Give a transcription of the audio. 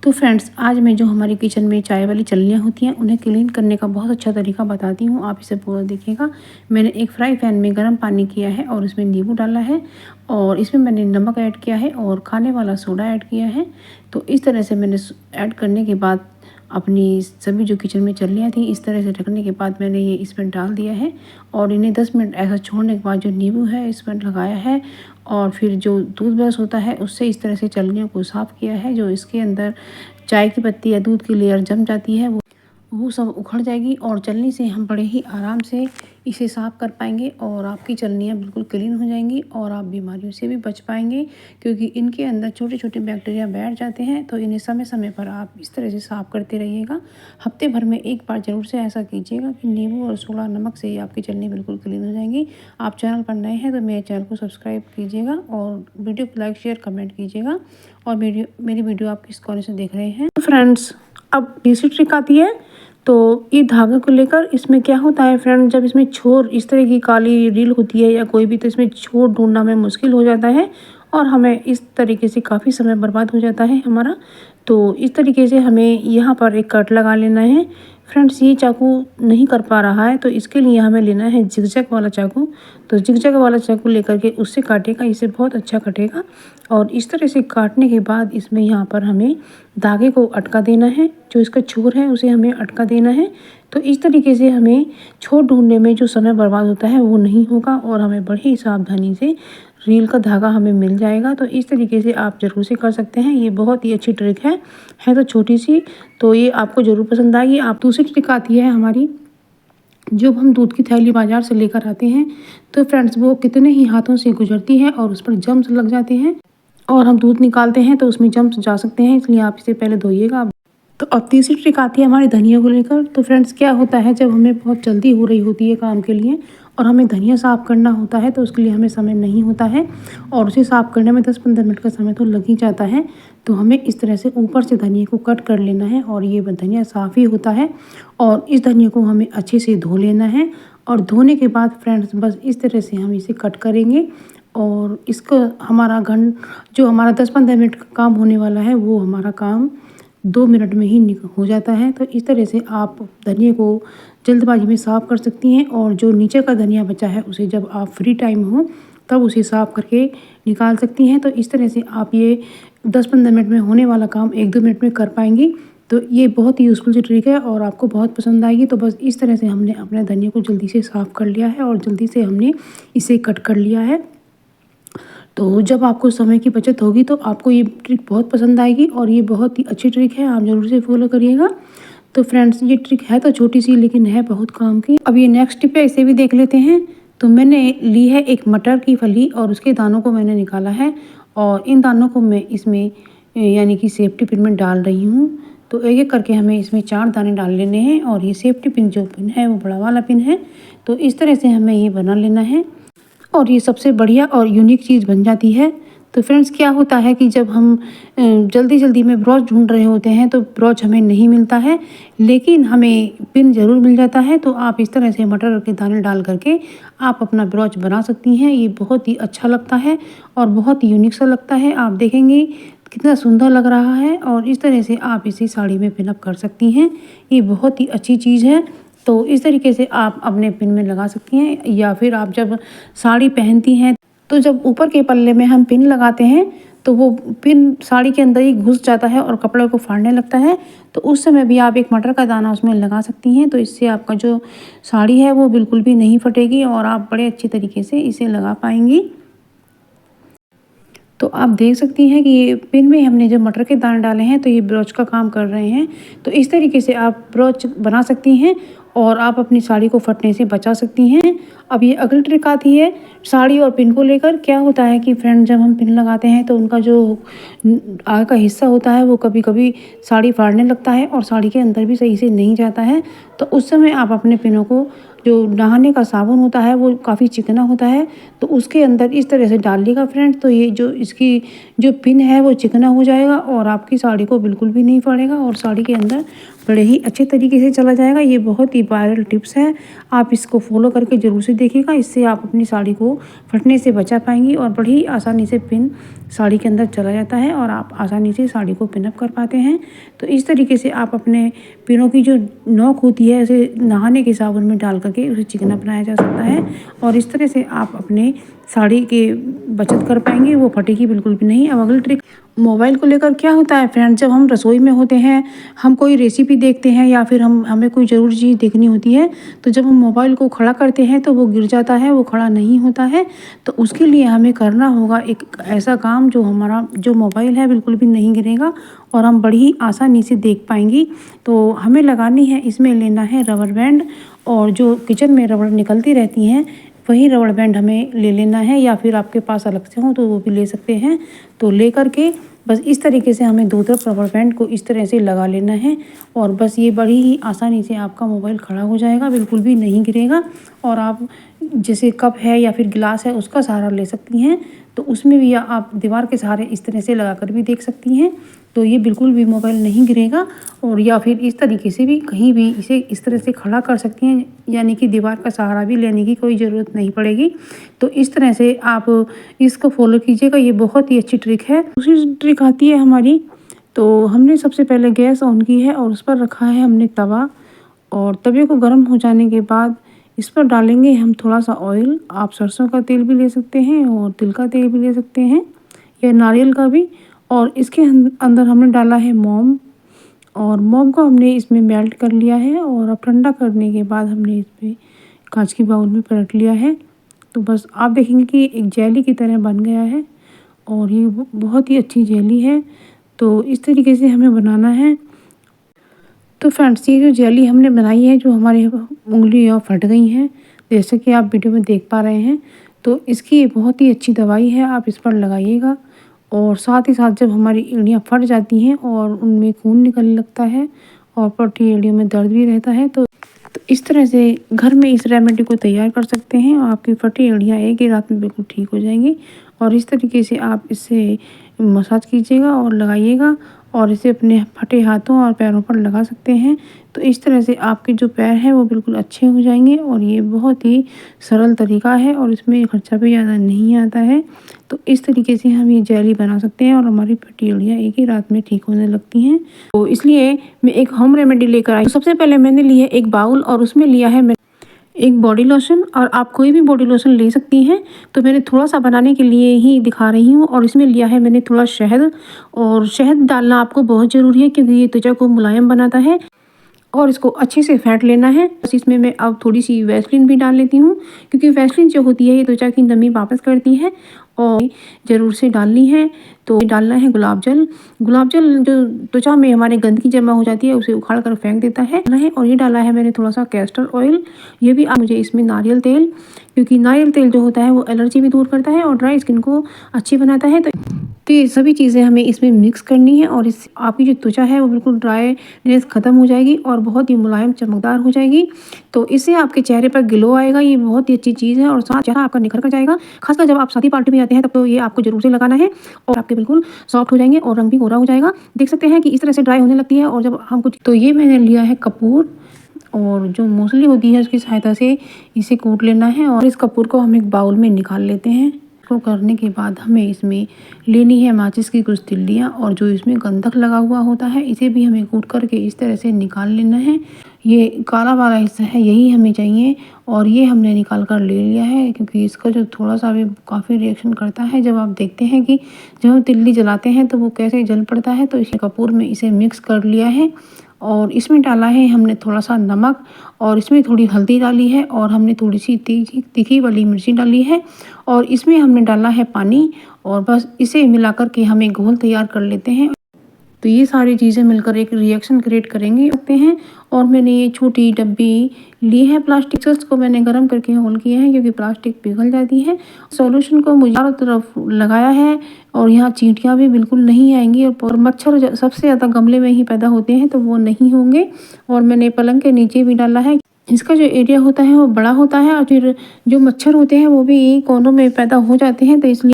तो फ्रेंड्स, आज मैं जो हमारी किचन में चाय वाली चलनियाँ होती हैं उन्हें क्लीन करने का बहुत अच्छा तरीका बताती हूँ। आप इसे पूरा देखिएगा। मैंने एक फ्राई पैन में गर्म पानी किया है और उसमें नींबू डाला है और इसमें मैंने नमक ऐड किया है और खाने वाला सोडा ऐड किया है। तो इस तरह से मैंने ऐड करने के बाद अपनी सभी जो किचन में चलनियाँ थी इस तरह से ढकने के बाद मैंने ये इसमें डाल दिया है और इन्हें 10 मिनट ऐसा छोड़ने के बाद जो नींबू है इसमें लगाया है और फिर जो दूध ब्रश होता है उससे इस तरह से चलनियों को साफ़ किया है। जो इसके अंदर चाय की पत्ती या दूध की लेयर जम जाती है वो सब उखड़ जाएगी और चलनी से हम बड़े ही आराम से इसे साफ़ कर पाएंगे और आपकी चलनियाँ बिल्कुल क्लीन हो जाएंगी और आप बीमारियों से भी बच पाएंगे, क्योंकि इनके अंदर छोटे छोटे बैक्टीरिया बैठ जाते हैं। तो इन्हें समय समय पर आप इस तरह से साफ़ करते रहिएगा। हफ्ते भर में एक बार ज़रूर से ऐसा कीजिएगा कि नींबू और सोडा नमक से ही आपकी चलनी बिल्कुल क्लीन हो जाएंगी। आप चैनल पर नए हैं तो मेरे चैनल को सब्सक्राइब कीजिएगा और वीडियो को लाइक शेयर कमेंट कीजिएगा। और मेरी वीडियो आप किस कोने से देख रहे हैं। फ्रेंड्स, अब तीसरी ट्रिक आती है। तो ये धागे को लेकर इसमें क्या होता है फ्रेंड, जब इसमें छोर इस तरह की काली रील होती है या कोई भी, तो इसमें छोर ढूंढना में मुश्किल हो जाता है और हमें इस तरीके से काफ़ी समय बर्बाद हो जाता है हमारा। तो इस तरीके से हमें यहाँ पर एक कट लगा लेना है। फ्रेंड्स, ये चाकू नहीं कर पा रहा है तो इसके लिए हमें लेना है जिगजैग वाला चाकू। तो जिगजैग वाला चाकू लेकर के उससे काटेगा, इससे बहुत अच्छा कटेगा। और इस तरह से काटने के बाद इसमें यहाँ पर हमें धागे को अटका देना है, जो इसका छोर है उसे हमें अटका देना है। तो इस तरीके से हमें छोर ढूंढने में जो समय बर्बाद होता है वो नहीं होगा और हमें बड़ी सावधानी से रील का धागा हमें मिल जाएगा। तो इस तरीके से आप ज़रूर से कर सकते हैं। ये बहुत ही अच्छी ट्रिक है तो छोटी सी, तो ये आपको ज़रूर पसंद आएगी। आप दूसरी ट्रिक आती है हमारी, जब हम दूध की थैली बाज़ार से लेकर आते हैं तो फ्रेंड्स वो कितने ही हाथों से गुजरती है और उस पर जम्स लग जाते हैं और हम दूध निकालते हैं तो उसमें जम्स जा सकते हैं, इसलिए आप इसे पहले धोइएगा। तो अब तीसरी ट्रिक आती है हमारी धनिया को लेकर। तो फ्रेंड्स, क्या होता है, जब हमें बहुत जल्दी हो रही होती है काम के लिए और हमें धनिया साफ़ करना होता है तो उसके लिए हमें समय नहीं होता है और उसे साफ़ करने में 10-15 मिनट का समय तो लग ही जाता है। तो हमें इस तरह से ऊपर से धनिया को कट कर लेना है और ये धनिया साफ़ ही होता है। और इस धनिया को हमें अच्छे से धो लेना है और धोने के बाद फ्रेंड्स बस इस तरह से हम इसे कट करेंगे और इसका हमारा जो हमारा 10-15 मिनट का काम होने वाला है वो हमारा काम 2 मिनट में ही हो जाता है। तो इस तरह से आप धनिया को जल्दबाजी में साफ़ कर सकती हैं और जो नीचे का धनिया बचा है उसे जब आप फ्री टाइम हो तब उसे साफ़ करके निकाल सकती हैं। तो इस तरह से आप ये 10-15 मिनट में होने वाला काम 1-2 मिनट में कर पाएंगी। तो ये बहुत ही यूज़फुल सी ट्रिक है और आपको बहुत पसंद आएगी। तो बस इस तरह से हमने अपने धनिया को जल्दी से साफ़ कर लिया है और जल्दी से हमने इसे कट कर लिया है। तो जब आपको समय की बचत होगी तो आपको ये ट्रिक बहुत पसंद आएगी और ये बहुत ही अच्छी ट्रिक है, आप ज़रूर से फॉलो करिएगा। तो फ्रेंड्स, ये ट्रिक है तो छोटी सी लेकिन है बहुत काम की। अब ये नेक्स्ट टिप है, इसे भी देख लेते हैं। तो मैंने ली है एक मटर की फली और उसके दानों को मैंने निकाला है और इन दानों को मैं इसमें यानी कि सेफ्टी पिन में डाल रही हूँ। तो एक एक करके हमें इसमें 4 दाने डाल लेने हैं और ये सेफ्टी पिन जो पिन है वो बड़ा वाला पिन है। तो इस तरह से हमें ये बना लेना है और ये सबसे बढ़िया और यूनिक चीज़ बन जाती है। तो फ्रेंड्स, क्या होता है कि जब हम जल्दी जल्दी में ब्रोच ढूंढ रहे होते हैं तो ब्रोच हमें नहीं मिलता है, लेकिन हमें पिन ज़रूर मिल जाता है। तो आप इस तरह से मटर के दाने डाल करके आप अपना ब्रोच बना सकती हैं। ये बहुत ही अच्छा लगता है और बहुत यूनिक सा लगता है। आप देखेंगे कितना सुंदर लग रहा है और इस तरह से आप इसे साड़ी में पिनअप कर सकती हैं। ये बहुत ही अच्छी चीज़ है। तो इस तरीके से आप अपने पिन में लगा सकती हैं या फिर आप जब साड़ी पहनती हैं तो जब ऊपर के पल्ले में हम पिन लगाते हैं तो वो पिन साड़ी के अंदर ही घुस जाता है और कपड़े को फाड़ने लगता है। तो उस समय भी आप एक मटर का दाना उसमें लगा सकती हैं। तो इससे आपका जो साड़ी है वो बिल्कुल भी नहीं फटेगी और आप बड़े अच्छे तरीके से इसे लगा पाएंगी। तो आप देख सकती हैं कि ये पिन में हमने जो मटर के दाने डाले हैं तो ये ब्रोच का काम कर रहे हैं। तो इस तरीके से आप ब्रोच बना सकती हैं और आप अपनी साड़ी को फटने से बचा सकती हैं। अब ये अगली ट्रिक आती है साड़ी और पिन को लेकर। क्या होता है कि फ्रेंड, जब हम पिन लगाते हैं तो उनका जो आगे का हिस्सा होता है वो कभी कभी साड़ी फाड़ने लगता है और साड़ी के अंदर भी सही से नहीं जाता है। तो उस समय आप अपने पिनों को जो नहाने का साबुन होता है वो काफ़ी चिकना होता है, तो उसके अंदर इस तरह से डालिएगा फ्रेंड्स, तो ये जो इसकी जो पिन है वो चिकना हो जाएगा और आपकी साड़ी को बिल्कुल भी नहीं पड़ेगा और साड़ी के अंदर बड़े ही अच्छे तरीके से चला जाएगा। ये बहुत ही वायरल टिप्स है, आप इसको फॉलो करके ज़रूर से देखिएगा। इससे आप अपनी साड़ी को फटने से बचा पाएंगी और बड़ी आसानी से पिन साड़ी के अंदर चला जाता है और आप आसानी से साड़ी को पिन अप कर पाते हैं। तो इस तरीके से आप अपने पिनों की जो नोक होती है उसे नहाने के साबुन में डाल करके उसे चिकना बनाया जा सकता है और इस तरह से आप अपने साड़ी के बचत कर पाएंगे, वो फटेगी बिल्कुल भी नहीं। अब अगली ट्रिक मोबाइल को लेकर क्या होता है फ्रेंड्स, जब हम रसोई में होते हैं, हम कोई रेसिपी देखते हैं या फिर हमें कोई ज़रूरी चीज़ देखनी होती है, तो जब हम मोबाइल को खड़ा करते हैं तो वो गिर जाता है, वो खड़ा नहीं होता है। तो उसके लिए हमें करना होगा एक ऐसा काम जो हमारा जो मोबाइल है बिल्कुल भी नहीं गिरेगा और हम बड़ी ही आसानी से देख पाएंगी। तो हमें लगानी है, इसमें लेना है रबर बैंड, और जो किचन में रबड़ निकलती रहती हैं वही रबड़ बैंड हमें ले लेना है, या फिर आपके पास अलग से हो तो वो भी ले सकते हैं। तो ले करके बस इस तरीके से हमें दो तरफ रबड़ बैंड को इस तरह से लगा लेना है और बस ये बड़ी ही आसानी से आपका मोबाइल खड़ा हो जाएगा, बिल्कुल भी नहीं गिरेगा। और आप जैसे कप है या फिर गिलास है उसका सहारा ले सकती हैं, तो उसमें भी आप दीवार के सहारे इस तरह से लगा कर भी देख सकती हैं, तो ये बिल्कुल भी मोबाइल नहीं गिरेगा। और या फिर इस तरीके से भी कहीं भी इसे इस तरह से खड़ा कर सकती हैं, यानी कि दीवार का सहारा भी लेने की कोई ज़रूरत नहीं पड़ेगी। तो इस तरह से आप इसको फॉलो कीजिएगा, ये बहुत ही अच्छी ट्रिक है। दूसरी ट्रिक आती है हमारी, तो हमने सबसे पहले गैस ऑन की है और उस पर रखा है हमने तवा, और तवे को गर्म हो जाने के बाद इस पर डालेंगे हम थोड़ा सा ऑयल। आप सरसों का तेल भी ले सकते हैं और तिल का तेल भी ले सकते हैं या नारियल का भी। और इसके अंदर हमने डाला है मोम, और मोम को हमने इसमें मेल्ट कर लिया है और अब ठंडा करने के बाद हमने इसमें कांच की बाउल में पलट लिया है। तो बस आप देखेंगे कि एक जेली की तरह बन गया है और ये बहुत ही अच्छी जेली है। तो इस तरीके से हमें बनाना है। तो फ्रेंड्स, ये जो जेली हमने बनाई है, जो हमारी उंगलियां फट गई हैं जैसे कि आप वीडियो में देख पा रहे हैं, तो इसकी बहुत ही अच्छी दवाई है, आप इस पर लगाइएगा। और साथ ही साथ जब हमारी एड़ियाँ फट जाती हैं और उनमें खून निकलने लगता है और पट्टी एड़ियों में दर्द भी रहता है, तो इस तरह से घर में इस रेमेडी को तैयार कर सकते हैं और आपकी फटी एड़ियाँ एक ही रात में बिल्कुल ठीक हो जाएंगी। और इस तरीके से आप इससे मसाज कीजिएगा और लगाइएगा और इसे अपने फटे हाथों और पैरों पर लगा सकते हैं। तो इस तरह से आपके जो पैर हैं वो बिल्कुल अच्छे हो जाएंगे और ये बहुत ही सरल तरीका है और इसमें खर्चा भी ज़्यादा नहीं आता है। तो इस तरीके से हम ये जेली बना सकते हैं और हमारी फटी एड़ियाँ एक ही रात में ठीक होने लगती हैं। तो इसलिए मैं एक होम रेमेडी लेकर आई। तो सबसे पहले मैंने ली है एक बाउल और उसमें लिया है एक बॉडी लोशन, और आप कोई भी बॉडी लोशन ले सकती हैं। तो मैंने थोड़ा सा बनाने के लिए ही दिखा रही हूँ। और इसमें लिया है मैंने थोड़ा शहद, और शहद डालना आपको बहुत ज़रूरी है क्योंकि ये त्वचा को मुलायम बनाता है और इसको अच्छे से फेंट लेना है। बस इसमें मैं अब थोड़ी सी वैसलीन भी डाल लेती हूँ क्योंकि वैसलीन जो होती है ये त्वचा की नमी वापस करती है और ज़रूर से डालनी है। तो डालना है गुलाब जल। गुलाब जल जो त्वचा में हमारे गंदगी जमा हो जाती है उसे उखाड़ कर फेंक देता है। और ये डाला है मैंने थोड़ा सा कैस्टर ऑयल। ये भी मुझे इसमें नारियल तेल, क्योंकि नारियल तेल जो होता है वो एलर्जी भी दूर करता है और ड्राई स्किन को अच्छी बनाता है। तो ये सभी चीज़ें हमें इसमें मिक्स करनी है और इस आपकी जो त्वचा है वो बिल्कुल ड्राईनेस ख़त्म हो जाएगी और बहुत ही मुलायम चमकदार हो जाएगी। तो इससे आपके चेहरे पर ग्लो आएगा, ये बहुत ही अच्छी चीज़ है और साथ चेहरा आपका निखर कर जाएगा। खासकर जब आप शादी पार्टी में आते हैं तब तो ये आपको जरूर से लगाना है और आपके बिल्कुल सॉफ्ट हो जाएंगे और रंग भी गोरा हो जाएगा। देख सकते हैं कि इस तरह से ड्राई होने लगती है। और जब हम कुछ, तो ये मैंने लिया है कपूर, और जो मूसली होती है उसकी सहायता से इसे कूट लेना है और इस कपूर को हम एक बाउल में निकाल लेते हैं। को करने के बाद हमें इसमें लेनी है माचिस की कुछ तिल्लियाँ, और जो इसमें गंधक लगा हुआ होता है इसे भी हमें कूट करके इस तरह से निकाल लेना है। ये काला वाला हिस्सा है यही हमें चाहिए और ये हमने निकाल कर ले लिया है क्योंकि इसका जो थोड़ा सा भी काफ़ी रिएक्शन करता है। जब आप देखते हैं कि जब हम तिल्ली जलाते हैं तो वो कैसे जल पड़ता है, तो इसे कपूर में इसे मिक्स कर लिया है और इसमें डाला है हमने थोड़ा सा नमक और इसमें थोड़ी हल्दी डाली है और हमने थोड़ी सी तीखी वाली मिर्ची डाली है और इसमें हमने डाला है पानी और बस इसे मिलाकर के हमें घोल तैयार कर लेते हैं। तो ये सारी चीज़ें मिलकर एक रिएक्शन क्रिएट करेंगे सकते हैं। और मैंने ये छोटी डब्बी ली है प्लास्टिक, को मैंने गर्म करके होल किया है क्योंकि प्लास्टिक पिघल जाती है। सॉल्यूशन को मुझे चारों तरफ लगाया है और यहाँ चींटियाँ भी बिल्कुल नहीं आएंगी और मच्छर सबसे ज़्यादा गमले में ही पैदा होते हैं तो वो नहीं होंगे। और मैंने पलंग के नीचे भी डाला है इसका जो एरिया होता है वो बड़ा होता है और फिर जो मच्छर होते हैं वो भी कोनों में पैदा हो जाते हैं, तो इसलिए